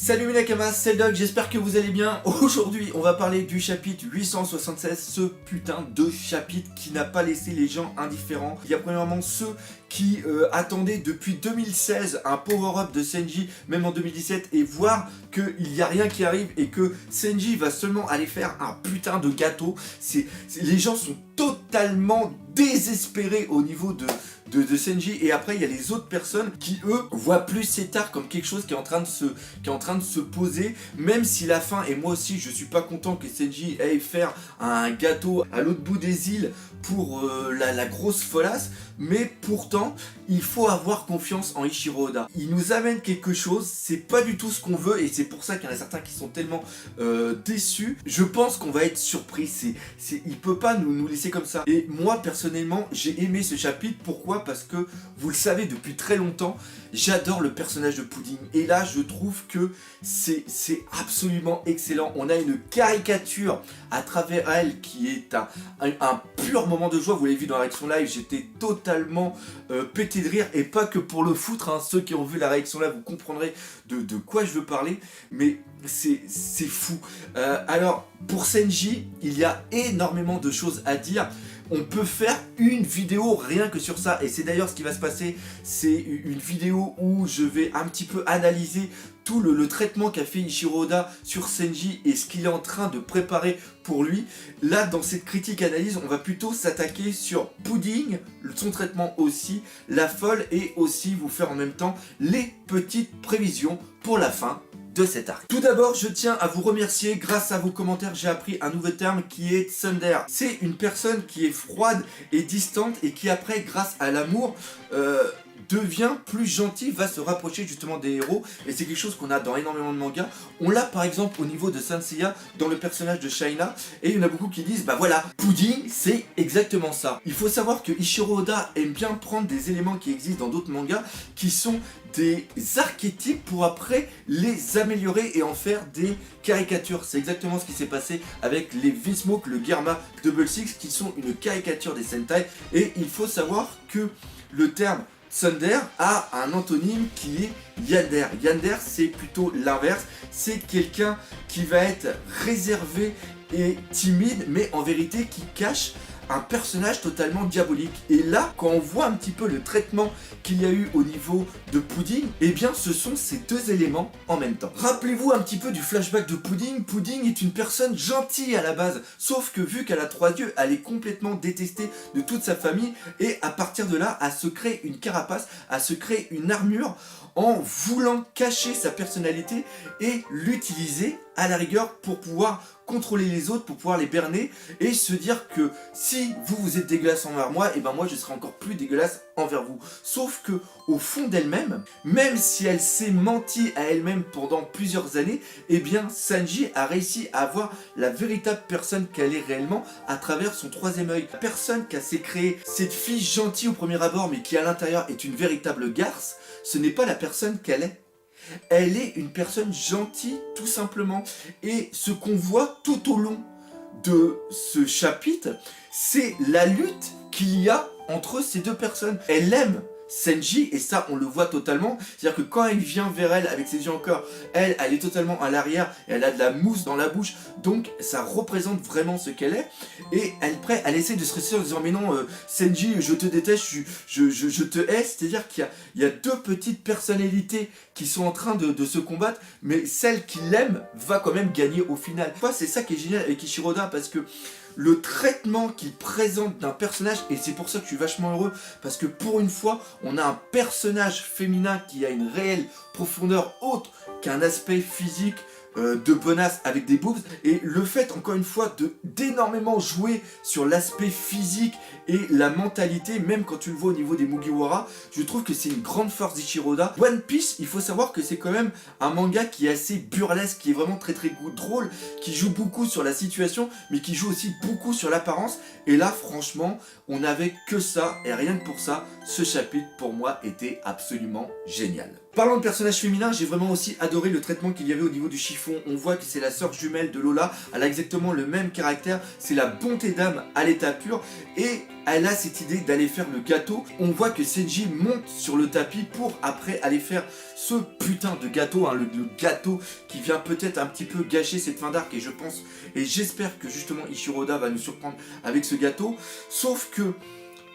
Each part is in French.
Salut mes nakamas, c'est le Doc, j'espère que vous allez bien. Aujourd'hui, on va parler du chapitre 876, ce putain de chapitre qui n'a pas laissé les gens indifférents. Il y a premièrement ceux qui attendaient depuis 2016 un power-up de Senji, même en 2017, et voir qu'il n'y a rien qui arrive et que Senji va seulement aller faire un putain de gâteau. Les gens sont totalement désespérés au niveau de Senji, et après il y a les autres personnes qui eux voient plus cet arc comme quelque chose qui est en train de se poser, même si la fin, et moi aussi je suis pas content que Senji aille faire un gâteau à l'autre bout des îles pour la grosse folasse, mais pourtant il faut avoir confiance en Eiichiro Oda. Il nous amène quelque chose, c'est pas du tout ce qu'on veut, et c'est pour ça qu'il y en a certains qui sont tellement déçus. Je pense qu'on va être surpris, il peut pas nous laisser comme ça. Et moi personnellement j'ai aimé ce chapitre. Pourquoi? Parce que vous le savez depuis très longtemps, j'adore le personnage de Pudding, et là je trouve que c'est absolument excellent. On a une caricature à travers elle qui est un pur moment de joie. Vous l'avez vu dans la réaction live, j'étais totalement pété de rire, et pas que pour le foutre, hein. Ceux qui ont vu la réaction live, vous comprendrez de quoi je veux parler, mais c'est fou. Alors pour Senji, il y a énormément de choses à dire. On peut faire une vidéo rien que sur ça, et c'est d'ailleurs ce qui va se passer. C'est une vidéo où je vais un petit peu analyser tout le traitement qu'a fait Eiichiro Oda sur Senji et ce qu'il est en train de préparer pour lui. Là, dans cette critique analyse, on va plutôt s'attaquer sur Pudding, son traitement aussi, la folle, et aussi vous faire en même temps les petites prévisions pour la fin de cet arc. Tout d'abord, je tiens à vous remercier. Grâce à vos commentaires, j'ai appris un nouveau terme qui est tsundere. C'est une personne qui est froide et distante, et qui après, grâce à l'amour, devient plus gentil, va se rapprocher justement des héros, et c'est quelque chose qu'on a dans énormément de mangas. On l'a par exemple au niveau de Saint Seiya dans le personnage de Shaina, et il y en a beaucoup qui disent bah voilà, Pudding c'est exactement ça. Il faut savoir que Eiichiro Oda aime bien prendre des éléments qui existent dans d'autres mangas, qui sont des archétypes, pour après les améliorer et en faire des caricatures. C'est exactement ce qui s'est passé avec les V-Smoke, le Germa Double Six, qui sont une caricature des Sentai. Et il faut savoir que le terme tsundere a un antonyme qui est yandere. Yandere, c'est plutôt l'inverse, c'est quelqu'un qui va être réservé et timide, mais en vérité qui cache un personnage totalement diabolique. Et là, quand on voit un petit peu le traitement qu'il y a eu au niveau de Pudding, eh bien ce sont ces deux éléments en même temps. Rappelez-vous un petit peu du flashback de Pudding. Pudding est une personne gentille à la base, sauf que vu qu'elle a 3 yeux, elle est complètement détestée de toute sa famille, et à partir de là, elle se crée une carapace, elle se crée une armure en voulant cacher sa personnalité et l'utiliser à la rigueur pour pouvoir contrôler les autres, pour pouvoir les berner, et se dire que si vous êtes dégueulasse envers moi, et ben moi je serai encore plus dégueulasse envers vous. Sauf que au fond d'elle-même, même si elle s'est menti à elle-même pendant plusieurs années, et bien Sanji a réussi à avoir la véritable personne qu'elle est réellement à travers son troisième œil. La personne qui s'est créée, cette fille gentille au premier abord, mais qui à l'intérieur est une véritable garce, ce n'est pas la personne qu'elle est. Elle est une personne gentille tout simplement, et ce qu'on voit tout au long de ce chapitre, c'est la lutte qu'il y a entre ces deux personnes. Elle aime Senji, et ça on le voit totalement, c'est-à-dire que quand il vient vers elle avec ses yeux en cœur, elle est totalement à l'arrière, et elle a de la mousse dans la bouche, donc ça représente vraiment ce qu'elle est. Et elle essaie de se rester en disant mais non Senji, je te déteste, je te hais. C'est-à-dire qu'il y a deux petites personnalités qui sont en train de se combattre, mais celle qui l'aime va quand même gagner au final. C'est ça qui est génial avec Eiichiro Oda, parce que le traitement qu'il présente d'un personnage, et c'est pour ça que je suis vachement heureux, parce que pour une fois, on a un personnage féminin qui a une réelle profondeur autre qu'un aspect physique de bonasse avec des boobs. Et le fait encore une fois d'énormément jouer sur l'aspect physique et la mentalité, même quand tu le vois au niveau des Mugiwara, je trouve que c'est une grande force d'Eiichiro Oda. One Piece, il faut savoir que c'est quand même un manga qui est assez burlesque, qui est vraiment très drôle, qui joue beaucoup sur la situation, mais qui joue aussi beaucoup sur l'apparence. Et là franchement, on n'avait que ça, et rien que pour ça, ce chapitre pour moi était absolument génial. Parlant de personnages féminins, j'ai vraiment aussi adoré le traitement qu'il y avait au niveau du chiffon. On voit que c'est la sœur jumelle de Lola, elle a exactement le même caractère, c'est la bonté d'âme à l'état pur, et elle a cette idée d'aller faire le gâteau. On voit que Senji monte sur le tapis pour après aller faire ce putain de gâteau, hein, le gâteau qui vient peut-être un petit peu gâcher cette fin d'arc, et je pense, et j'espère que justement Eiichiro Oda va nous surprendre avec ce gâteau, sauf que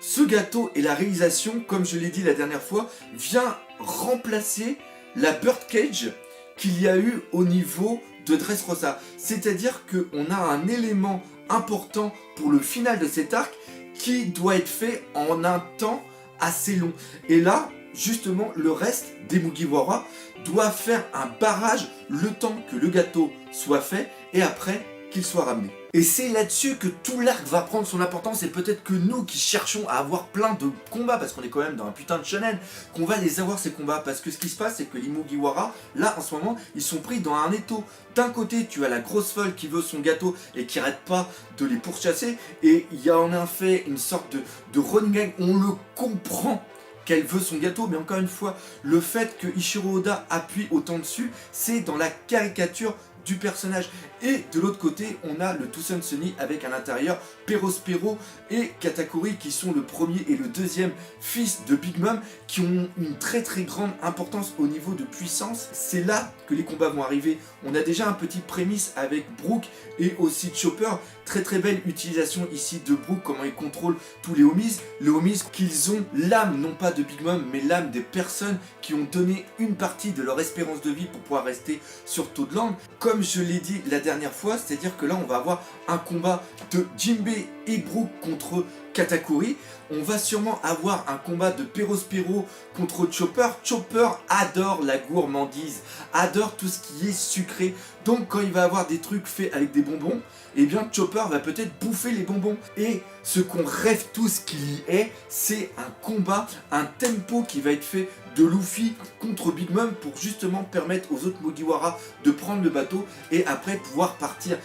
ce gâteau et la réalisation, comme je l'ai dit la dernière fois, vient remplacer la birdcage qu'il y a eu au niveau de Dressrosa. C'est-à-dire qu'on a un élément important pour le final de cet arc qui doit être fait en un temps assez long. Et là, justement, le reste des Mugiwara doit faire un barrage le temps que le gâteau soit fait et après qu'il soit ramené. Et c'est là-dessus que tout l'arc va prendre son importance, et peut-être que nous qui cherchons à avoir plein de combats, parce qu'on est quand même dans un putain de shonen, qu'on va les avoir ces combats, parce que ce qui se passe c'est que les Mugiwara, là en ce moment, ils sont pris dans un étau. D'un côté tu as la grosse folle qui veut son gâteau et qui arrête pas de les pourchasser, et il y a en effet une sorte de running gag, on le comprend qu'elle veut son gâteau, mais encore une fois, le fait que Eiichiro Oda appuie autant dessus, c'est dans la caricature du personnage. Et de l'autre côté, on a le Tousen Sunny avec à l'intérieur Perospero et Katakuri qui sont le premier et le deuxième fils de Big Mom, qui ont une très très grande importance au niveau de puissance. C'est là que les combats vont arriver. On a déjà un petit prémisse avec Brook et aussi Chopper. Très très belle utilisation ici de Brook, comment il contrôle tous les homies. Les homies qu'ils ont l'âme non pas de Big Mom, mais l'âme des personnes qui ont donné une partie de leur espérance de vie pour pouvoir rester sur Toadland. Comme je l'ai dit la dernière fois, c'est-à-dire que là on va avoir un combat de Jinbe et Brook contre Katakuri. On va sûrement avoir un combat de Perospero contre Chopper. Chopper adore la gourmandise, adore tout ce qui est sucré. Donc quand il va avoir des trucs faits avec des bonbons, eh bien Chopper va peut-être bouffer les bonbons. Et ce qu'on rêve tous qu'il y ait, c'est un combat, un tempo qui va être fait de Luffy contre Big Mom pour justement permettre aux autres Mugiwara de prendre le bateau et après pouvoir partir.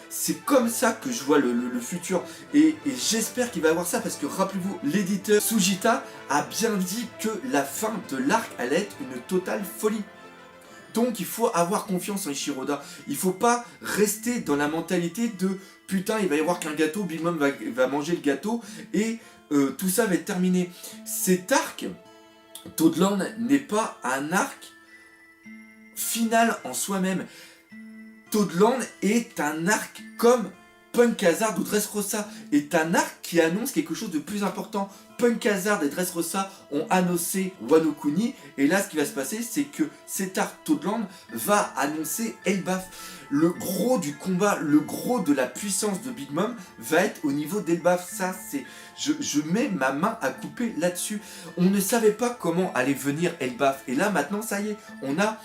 C'est comme ça que je vois le futur, et j'espère qu'il va avoir ça, parce que rappelez-vous, l'éditeur Sujita a bien dit que la fin de l'arc allait être une totale folie. Donc il faut avoir confiance en Eiichiro Oda. Il faut pas rester dans la mentalité de putain il va y avoir qu'un gâteau, Big Mom va manger le gâteau et tout ça va être terminé. Cet arc, Toadland, n'est pas un arc final en soi-même. Toadland est un arc comme Punk Hazard ou Dressrosa est un arc qui annonce quelque chose de plus important. Punk Hazard et Dressrosa ont annoncé Wano Kuni, et là ce qui va se passer c'est que cet arc Toadland va annoncer Elbaf. Le gros du combat, le gros de la puissance de Big Mom va être au niveau d'Elbaf. Ça c'est... Je mets ma main à couper là-dessus. On ne savait pas comment allait venir Elbaf, et là maintenant ça y est, on a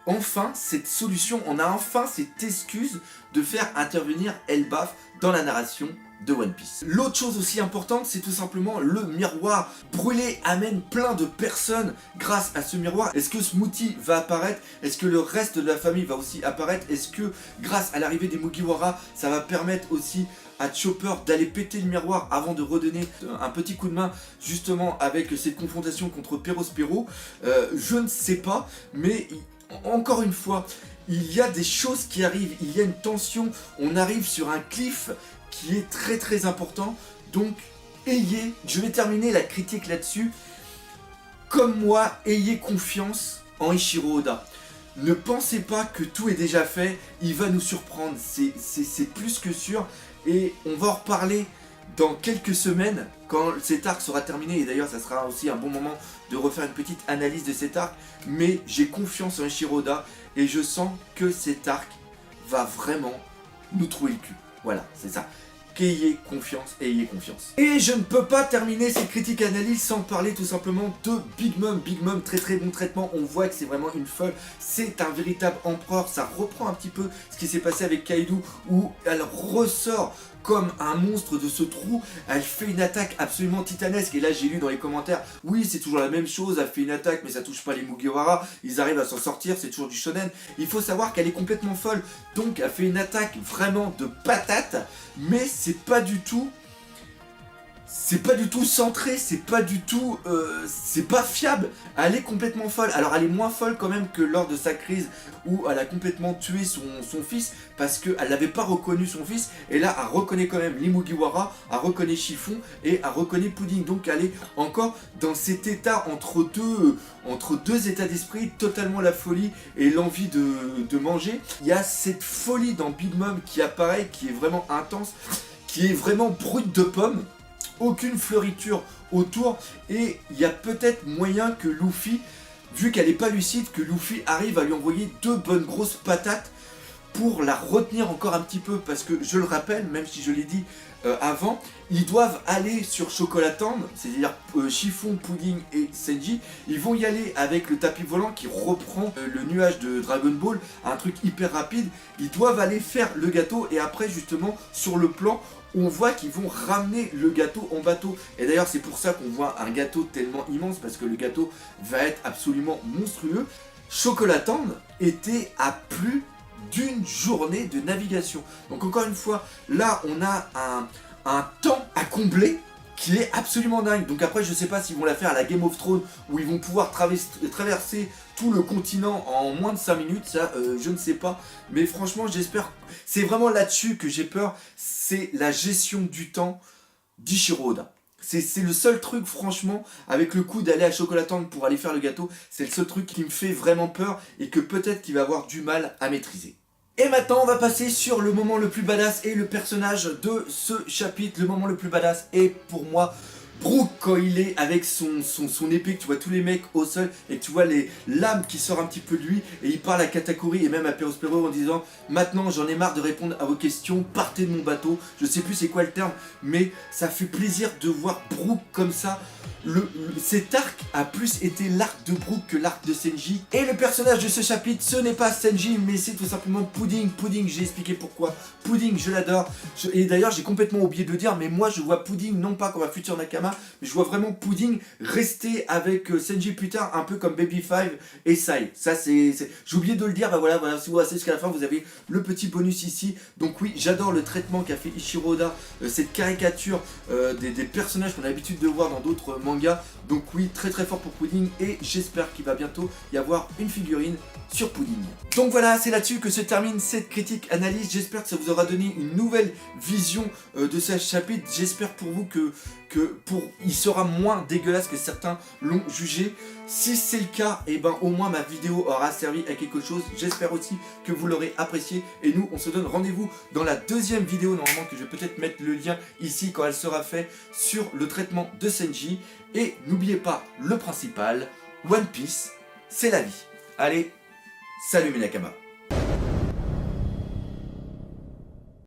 enfin cette solution, on a enfin cette excuse de faire intervenir Elbaf dans la narration de One Piece. L'autre chose aussi importante, c'est tout simplement le miroir. Brûlé amène plein de personnes grâce à ce miroir. Est-ce que Smoothie va apparaître? Est-ce que le reste de la famille va aussi apparaître? Est-ce que grâce à l'arrivée des Mugiwara, ça va permettre aussi à Chopper d'aller péter le miroir avant de redonner un petit coup de main justement avec cette confrontation contre Perospero? Je ne sais pas, mais encore une fois, il y a des choses qui arrivent, il y a une tension, on arrive sur un cliff qui est très très important, donc je vais terminer la critique là-dessus, comme moi, ayez confiance en Eiichiro Oda. Ne pensez pas que tout est déjà fait, il va nous surprendre, c'est plus que sûr, et on va en reparler dans quelques semaines, quand cet arc sera terminé, et d'ailleurs ça sera aussi un bon moment de refaire une petite analyse de cet arc, mais j'ai confiance en Eiichiro Oda, et je sens que cet arc va vraiment nous trouver le cul. Voilà, c'est ça. Qu'ayez confiance et ayez confiance. Et je ne peux pas terminer cette critique analyse sans parler tout simplement de Big Mom. Big Mom, très très bon traitement, on voit que c'est vraiment une folle, c'est un véritable empereur, ça reprend un petit peu ce qui s'est passé avec Kaido, où elle ressort comme un monstre de ce trou, elle fait une attaque absolument titanesque, et là j'ai lu dans les commentaires, oui c'est toujours la même chose, elle fait une attaque mais ça touche pas les Mugiwara, ils arrivent à s'en sortir, c'est toujours du shonen. Il faut savoir qu'elle est complètement folle, donc elle fait une attaque vraiment de patate, mais c'est pas du tout c'est pas du tout centré, c'est pas du tout, c'est pas fiable. Elle est complètement folle. Alors elle est moins folle quand même que lors de sa crise où elle a complètement tué son fils parce qu'elle n'avait pas reconnu son fils. Et là, elle reconnaît quand même Limugiwara, elle reconnaît Chiffon et elle reconnaît Pudding. Donc elle est encore dans cet état entre deux états d'esprit, totalement la folie et l'envie de manger. Il y a cette folie dans Big Mom qui apparaît, qui est vraiment intense, qui est vraiment brute de pomme. Aucune fleuriture autour et il y a peut-être moyen que Luffy, vu qu'elle n'est pas lucide, que Luffy arrive à lui envoyer 2 bonnes grosses patates pour la retenir encore un petit peu parce que je le rappelle, même si je l'ai dit avant, ils doivent aller sur Chocolatand, c'est-à-dire Chiffon, Pudding et Senji, ils vont y aller avec le tapis volant qui reprend le nuage de Dragon Ball, un truc hyper rapide, ils doivent aller faire le gâteau et après justement sur le plan on voit qu'ils vont ramener le gâteau en bateau. Et d'ailleurs c'est pour ça qu'on voit un gâteau tellement immense parce que le gâteau va être absolument monstrueux. Chocolatand était à plus d'une journée de navigation. Donc encore une fois, là on a un temps à combler qui est absolument dingue. Donc après je sais pas s'ils vont la faire à la Game of Thrones où ils vont pouvoir traverser tout le continent en moins de 5 minutes, ça je ne sais pas. Mais franchement j'espère, c'est vraiment là-dessus que j'ai peur, c'est la gestion du temps d'Ichiro Oda. C'est le seul truc franchement, avec le coup d'aller à Chocolatand pour aller faire le gâteau, c'est le seul truc qui me fait vraiment peur et que peut-être qu'il va avoir du mal à maîtriser. Et maintenant on va passer sur le moment le plus badass et le personnage de ce chapitre. Le moment le plus badass est pour moi Brook quand il est avec son épée, que tu vois tous les mecs au sol et que tu vois les lames qui sortent un petit peu de lui et il parle à Katakuri et même à Perospero en disant maintenant j'en ai marre de répondre à vos questions, partez de mon bateau. Je sais plus c'est quoi le terme mais ça fait plaisir de voir Brook comme ça. Cet arc a plus été l'arc de Brook que l'arc de Senji. Et le personnage de ce chapitre, ce n'est pas Senji, mais c'est tout simplement Pudding. Pudding, j'ai expliqué pourquoi. Pudding, je l'adore. Et d'ailleurs, j'ai complètement oublié de le dire, mais moi, je vois Pudding non pas comme un futur Nakama, mais je vois vraiment Pudding rester avec Senji plus tard, un peu comme Baby Five et Sai. Ça, c'est... J'ai oublié de le dire, bah voilà, si vous restez jusqu'à la fin, vous avez le petit bonus ici. Donc oui, j'adore le traitement qu'a fait Ichiro Oda, cette caricature des personnages qu'on a l'habitude de voir dans d'autres mangas. Donc oui, très très fort pour Pudding et j'espère qu'il va bientôt y avoir une figurine sur Pudding. Donc voilà, c'est là-dessus que se termine cette critique analyse. J'espère que ça vous aura donné une nouvelle vision de ce chapitre. J'espère pour vous que il sera moins dégueulasse que certains l'ont jugé. Si c'est le cas, et ben au moins ma vidéo aura servi à quelque chose. J'espère aussi que vous l'aurez apprécié. Et nous, on se donne rendez-vous dans la deuxième vidéo, normalement que je vais peut-être mettre le lien ici quand elle sera faite sur le traitement de Senji. Et n'oubliez pas le principal, One Piece, c'est la vie. Allez, salut mes Nakamas.